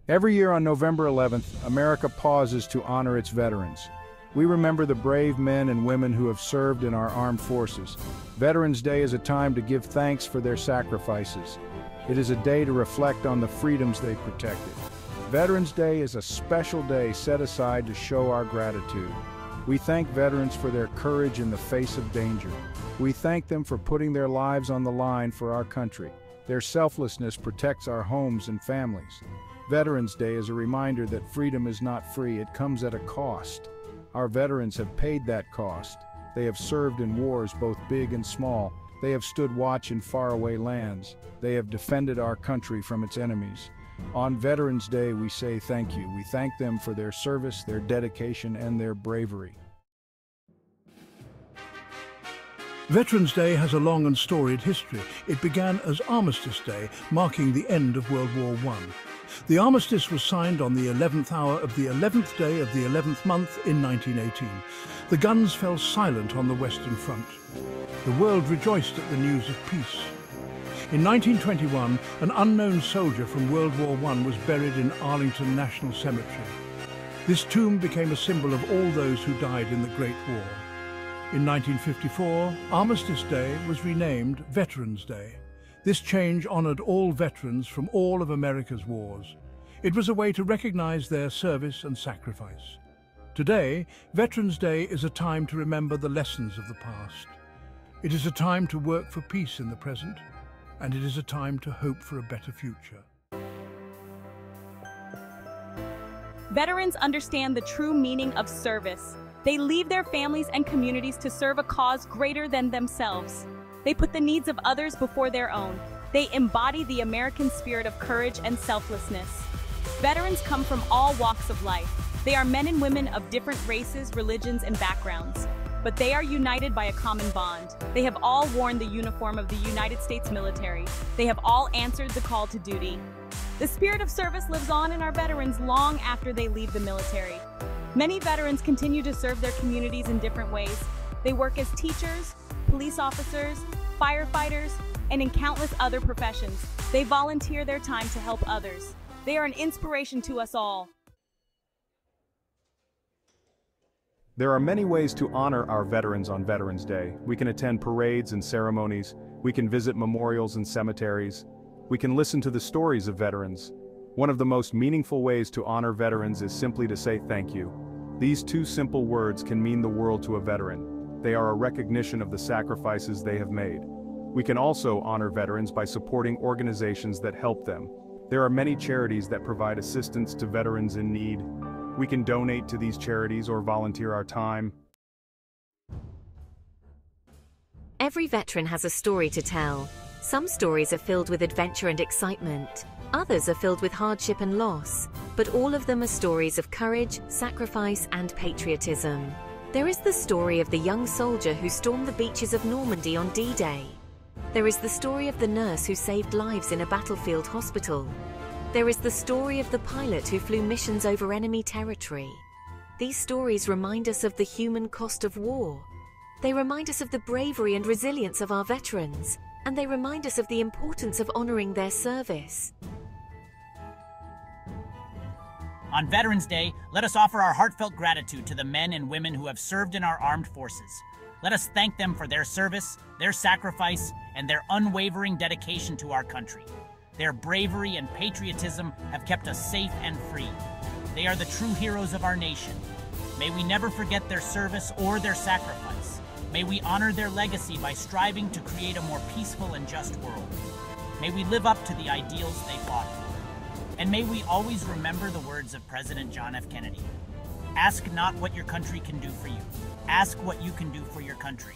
Every year on November 11th, America pauses to honor its veterans. We remember the brave men and women who have served in our armed forces. Veterans Day is a time to give thanks for their sacrifices. It is a day to reflect on the freedoms they protected. Veterans Day is a special day set aside to show our gratitude. We thank veterans for their courage in the face of danger. We thank them for putting their lives on the line for our country. Their selflessness protects our homes and families. Veterans Day is a reminder that freedom is not free, it comes at a cost. Our veterans have paid that cost. They have served in wars both big and small. They have stood watch in faraway lands. They have defended our country from its enemies. On Veterans Day, we say thank you. We thank them for their service, their dedication, and their bravery. Veterans Day has a long and storied history. It began as Armistice Day, marking the end of World War I. The armistice was signed on the 11th hour of the 11th day of the 11th month in 1918. The guns fell silent on the Western Front. The world rejoiced at the news of peace. In 1921, an unknown soldier from World War I was buried in Arlington National Cemetery. This tomb became a symbol of all those who died in the Great War. In 1954, Armistice Day was renamed Veterans Day. This change honored all veterans from all of America's wars. It was a way to recognize their service and sacrifice. Today, Veterans Day is a time to remember the lessons of the past. It is a time to work for peace in the present, and it is a time to hope for a better future. Veterans understand the true meaning of service. They leave their families and communities to serve a cause greater than themselves. They put the needs of others before their own. They embody the American spirit of courage and selflessness. Veterans come from all walks of life. They are men and women of different races, religions, and backgrounds. But they are united by a common bond. They have all worn the uniform of the United States military. They have all answered the call to duty. The spirit of service lives on in our veterans long after they leave the military. Many veterans continue to serve their communities in different ways. They work as teachers, police officers, firefighters, and in countless other professions. They volunteer their time to help others. They are an inspiration to us all. There are many ways to honor our veterans on Veterans Day. We can attend parades and ceremonies. We can visit memorials and cemeteries. We can listen to the stories of veterans. One of the most meaningful ways to honor veterans is simply to say thank you. These two simple words can mean the world to a veteran. They are a recognition of the sacrifices they have made. We can also honor veterans by supporting organizations that help them. There are many charities that provide assistance to veterans in need. We can donate to these charities or volunteer our time. Every veteran has a story to tell. Some stories are filled with adventure and excitement. Others are filled with hardship and loss. But all of them are stories of courage, sacrifice, and patriotism. There is the story of the young soldier who stormed the beaches of Normandy on D-Day. There is the story of the nurse who saved lives in a battlefield hospital. There is the story of the pilot who flew missions over enemy territory. These stories remind us of the human cost of war. They remind us of the bravery and resilience of our veterans, and they remind us of the importance of honoring their service. On Veterans Day, let us offer our heartfelt gratitude to the men and women who have served in our armed forces. Let us thank them for their service, their sacrifice, and their unwavering dedication to our country. Their bravery and patriotism have kept us safe and free. They are the true heroes of our nation. May we never forget their service or their sacrifice. May we honor their legacy by striving to create a more peaceful and just world. May we live up to the ideals they fought for. And may we always remember the words of President John F. Kennedy. Ask not what your country can do for you. Ask what you can do for your country.